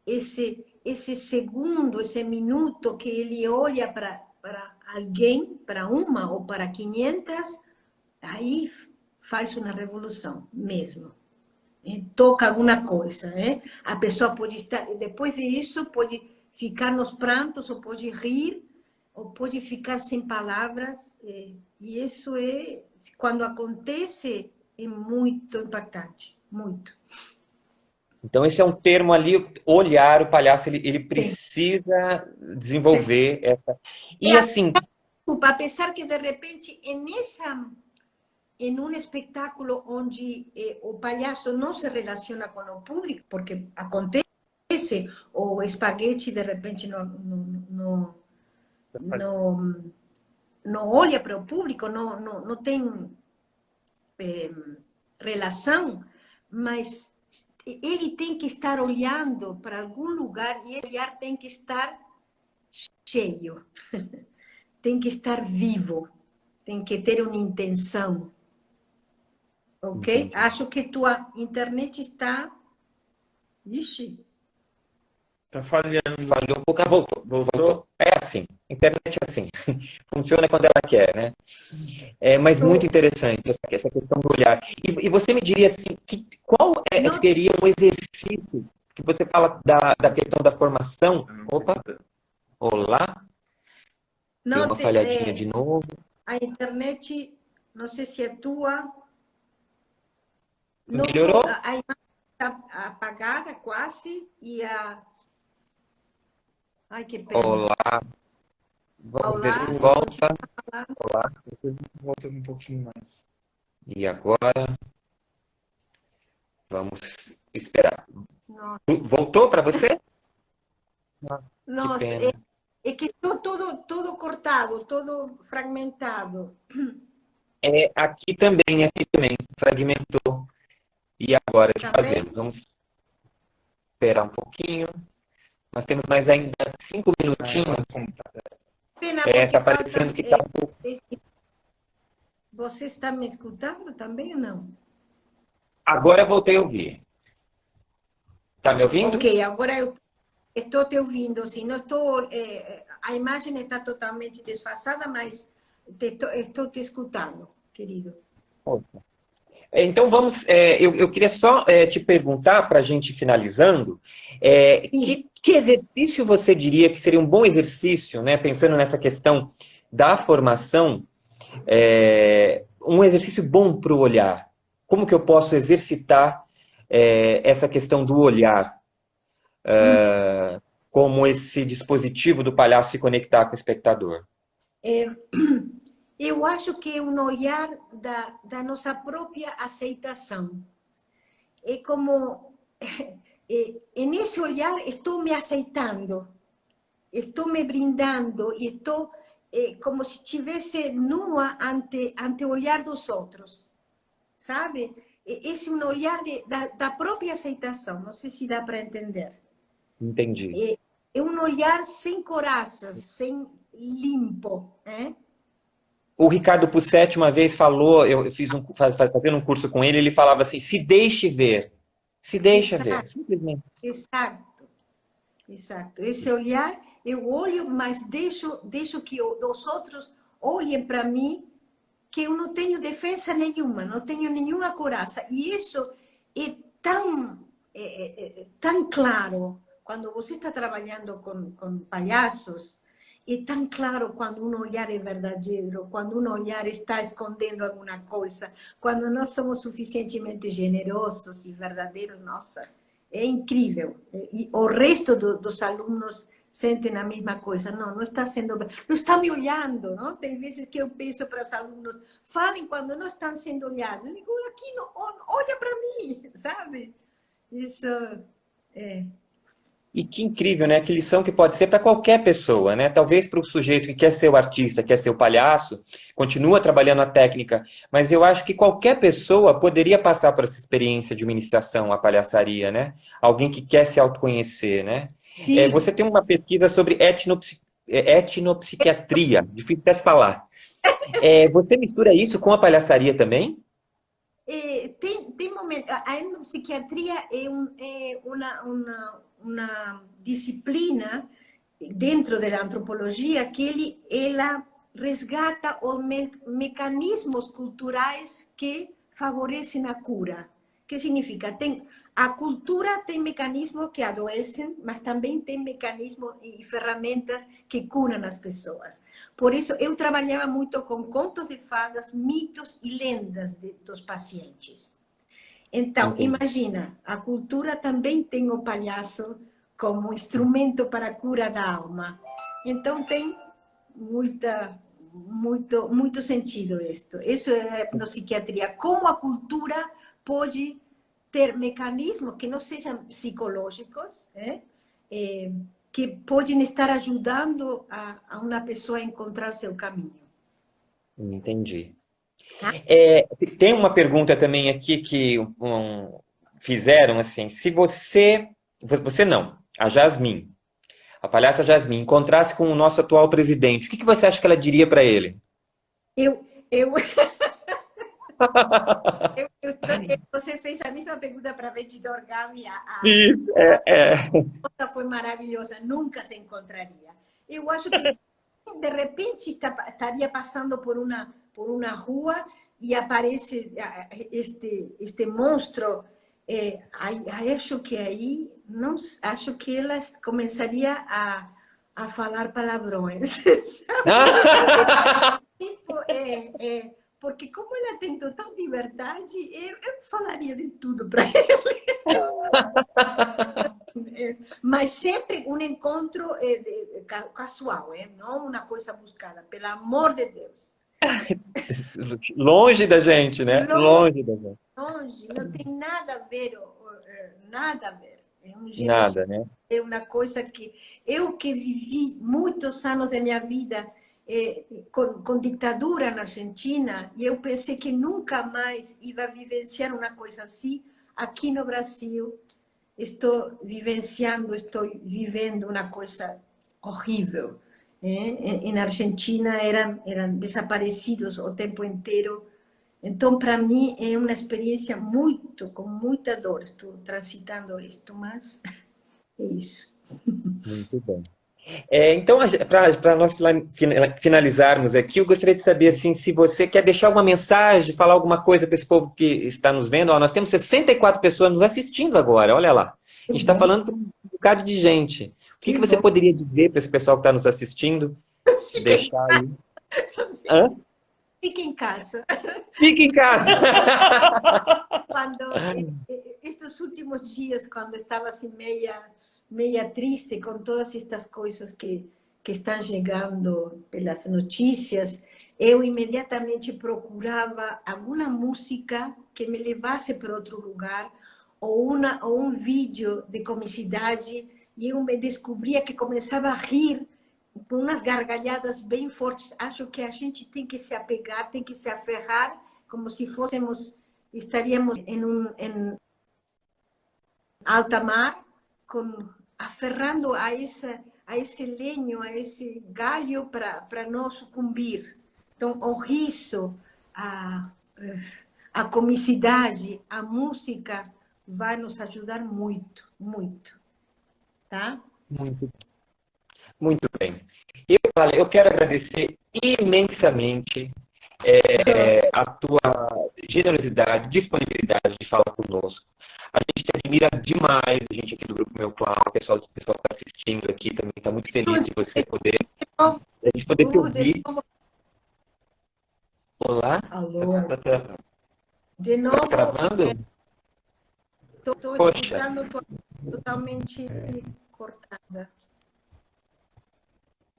esse segundo, esse minuto que ele olha para alguém, para uma ou para 500, aí faz uma revolução mesmo. Toca alguma coisa. A pessoa pode estar, depois disso, pode ficar nos prantos, ou pode rir, ou pode ficar sem palavras. E isso quando acontece, é muito impactante, muito. Então, esse é um termo ali, olhar, o palhaço, ele precisa desenvolver essa... E assim... Apesar que, de repente, em um espetáculo onde o palhaço não se relaciona com o público, porque acontece, o espaguete, de repente, não olha para o público, não tem relação, mas ele tem que estar olhando para algum lugar e esse olhar tem que estar cheio, tem que estar vivo, tem que ter uma intenção. Ok? Acho que tua internet está... Ixi. Tá falhando. Falhou um pouco, voltou. É assim, internet é assim. Funciona quando ela quer, né? Mas muito interessante essa questão do olhar. E você me diria assim, qual seria um exercício que você fala da questão da formação? Opa, olá. Deu uma falhadinha de novo. A internet, não sei se é tua... Melhorou? A imagem está apagada quase e a... Ai, que pena. Olá. Vamos ver se Olá, volta. Olá, depois volta um pouquinho mais. E agora? Vamos esperar. Nossa. Voltou para você? Nossa, que pena. é que estou todo cortado, todo fragmentado. Aqui também, fragmentou. E agora, o que fazemos? Vamos esperar um pouquinho. Nós temos mais ainda 5 minutinhos. Pena, Está parecendo que está um pouco... Você está me escutando também ou não? Agora eu voltei a ouvir. Está me ouvindo? Ok, agora eu estou te ouvindo. Sim, não estou, a imagem está totalmente desfasada, mas estou te escutando, querido. Opa. Então vamos, eu queria só te perguntar, para a gente finalizando, que Que exercício você diria que seria um bom exercício, né? Pensando nessa questão da formação, um exercício bom para o olhar. Como que eu posso exercitar essa questão do olhar, como esse dispositivo do palhaço se conectar com o espectador? Eu acho que é um olhar da nossa própria aceitação. É como, nesse olhar, estou me aceitando, estou me brindando, e estou como se estivesse nua ante o olhar dos outros, sabe? Esse é um olhar da própria aceitação, não sei se dá para entender. Entendi. É um olhar sem coraças, sem limpo, né? O Ricardo Pussetti uma vez falou, eu fiz fazendo um curso com ele, ele falava assim, se deixe ver, se deixa ver, simplesmente. Exato, exato. Esse olhar, eu olho, mas deixo que os outros olhem para mim, que eu não tenho defesa nenhuma, não tenho nenhuma coraça. E isso é tão claro quando você está trabalhando com palhaços. É tão claro quando um olhar é verdadeiro, quando um olhar está escondendo alguma coisa, quando nós somos suficientemente generosos e verdadeiros, nossa, é incrível. E o resto dos alunos sentem a mesma coisa. Não está sendo, não está me olhando, não? Tem vezes que eu penso para os alunos, falem quando não estão sendo olhados. Eu digo, aqui não, olha para mim, sabe? Isso é... E que incrível, né? Que lição que pode ser para qualquer pessoa, né? Talvez para o sujeito que quer ser o artista, quer ser o palhaço, continua trabalhando a técnica, mas eu acho que qualquer pessoa poderia passar por essa experiência de uma iniciação à palhaçaria, né? Alguém que quer se autoconhecer, né? Você tem uma pesquisa sobre etnopsiquiatria, difícil até de falar. Você mistura isso com a palhaçaria também? Tem momento, a etnopsiquiatria é uma disciplina dentro da antropologia que ela resgata os mecanismos culturais que favorecem a cura. Que significa? A cultura tem mecanismos que adoecem, mas também tem mecanismos e ferramentas que curam as pessoas. Por isso, eu trabalhava muito com contos de fadas, mitos e lendas dos pacientes. Então, imagina, a cultura também tem o palhaço como instrumento para a cura da alma. Então, tem muito sentido isto. Isso é a etnopsiquiatria. Como a cultura pode ter mecanismos que não sejam psicológicos, que podem estar ajudando a uma pessoa a encontrar seu caminho. Entendi. Tem uma pergunta também aqui que fizeram assim, se você não, a Jasmine, a palhaça Jasmine, encontrasse com o nosso atual presidente, o que você acha que ela diria para ele? Você fez a mesma pergunta para a Betty Dorgami. A resposta foi maravilhosa, nunca se encontraria. Eu acho que de repente estaria passando por uma rua e aparece este monstro. Acho que aí, não, acho que ela começaria a falar palavrões. Tipo, porque como ela tem total liberdade, eu falaria de tudo para ele. Mas sempre um encontro casual, não uma coisa buscada, pelo amor de Deus. Longe da gente, né? Longe da gente. Longe, não tem nada a ver, nada a ver. É nada, né? É uma coisa que eu que vivi muitos anos da minha vida com ditadura na Argentina, e eu pensei que nunca mais ia vivenciar uma coisa assim. Aqui no Brasil, estou vivendo uma coisa horrível. Na Argentina eram desaparecidos o tempo inteiro. Então, para mim, é uma experiência com muita dor. Estou transitando isto, mas é isso. Muito bem. Então, para nós finalizarmos aqui, eu gostaria de saber assim, se você quer deixar alguma mensagem, falar alguma coisa para esse povo que está nos vendo. Nós temos 64 pessoas nos assistindo agora, olha lá. A gente está falando para um bocado de gente. O que você bom. poderia dizer para esse pessoal que está nos assistindo? Deixar aí. Hã? Fique em casa. Fique em casa! Quando, estes últimos dias, quando estava assim meia triste com todas estas coisas que estão chegando pelas notícias, eu imediatamente procurava alguma música que me levasse para outro lugar, ou um vídeo de comicidade, e eu me descobria que começava a rir com umas gargalhadas bem fortes. Acho que a gente tem que se apegar, tem que se aferrar, como se estaríamos em alta mar, aferrando a esse lenho, a esse galho para não sucumbir. Então, o riso, a comicidade, a música vai nos ajudar muito, muito. Tá? Muito, muito bem. Eu quero agradecer imensamente a tua generosidade, disponibilidade de falar conosco. A gente te admira demais, a gente aqui do Grupo Meu Clown, o pessoal que está assistindo aqui também está muito feliz de você poder, a gente poder te ouvir. Olá? Alô? Tá De novo, gravando? estou Poxa. escutando totalmente cortada.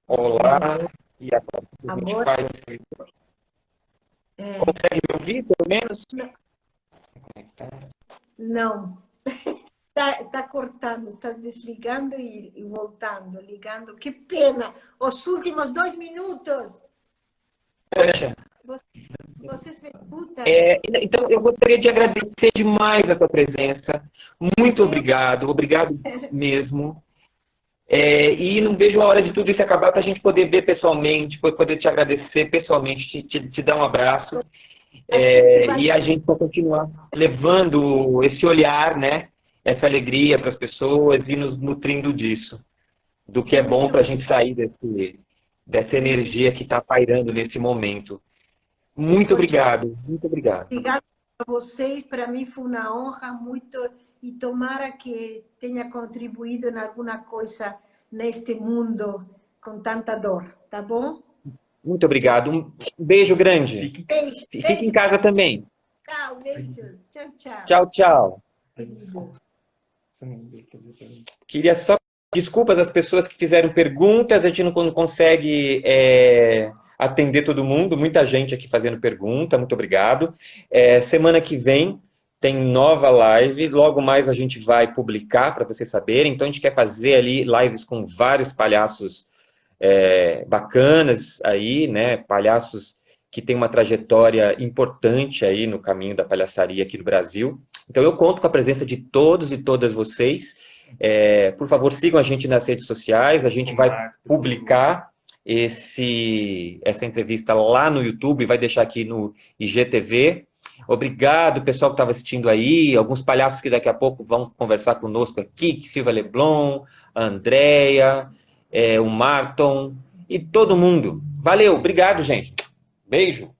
Olá, e agora? A gente Agora? faz... Consegue me ouvir, pelo menos? Não. Está cortando, está desligando e voltando, ligando. Que pena! Os últimos 2 minutos. Poxa. Vocês me escutam? Então, eu gostaria de agradecer demais a tua presença. Muito obrigado, obrigado mesmo. E não vejo a hora de tudo isso acabar para a gente poder ver pessoalmente, poder te agradecer pessoalmente, te dar um abraço. E a gente vai continuar levando esse olhar, né, essa alegria para as pessoas e nos nutrindo disso, do que é bom para a gente sair dessa energia que está pairando nesse momento. Muito obrigado, muito obrigado. Obrigada a vocês, para mim foi uma honra muito, e tomara que tenha contribuído em alguma coisa neste mundo com tanta dor, tá bom? Muito obrigado, um beijo grande. Beijo. Fique em casa também. Tchau, beijo. Tchau, tchau. Tchau, tchau. Querido. Queria só desculpas às pessoas que fizeram perguntas, a gente não consegue atender todo mundo, muita gente aqui fazendo pergunta, muito obrigado. Semana que vem tem nova live, logo mais a gente vai publicar para vocês saberem, então a gente quer fazer ali lives com vários palhaços bacanas aí, né, palhaços que têm uma trajetória importante aí no caminho da palhaçaria aqui no Brasil. Então eu conto com a presença de todos e todas vocês. Por favor, sigam a gente nas redes sociais, a gente vai publicar essa entrevista lá no YouTube, vai deixar aqui no IGTV. Obrigado, pessoal que estava assistindo aí, alguns palhaços que daqui a pouco vão conversar conosco aqui, Silvia Leblon, a Andrea, o Marton e todo mundo. Valeu, obrigado, gente. Beijo.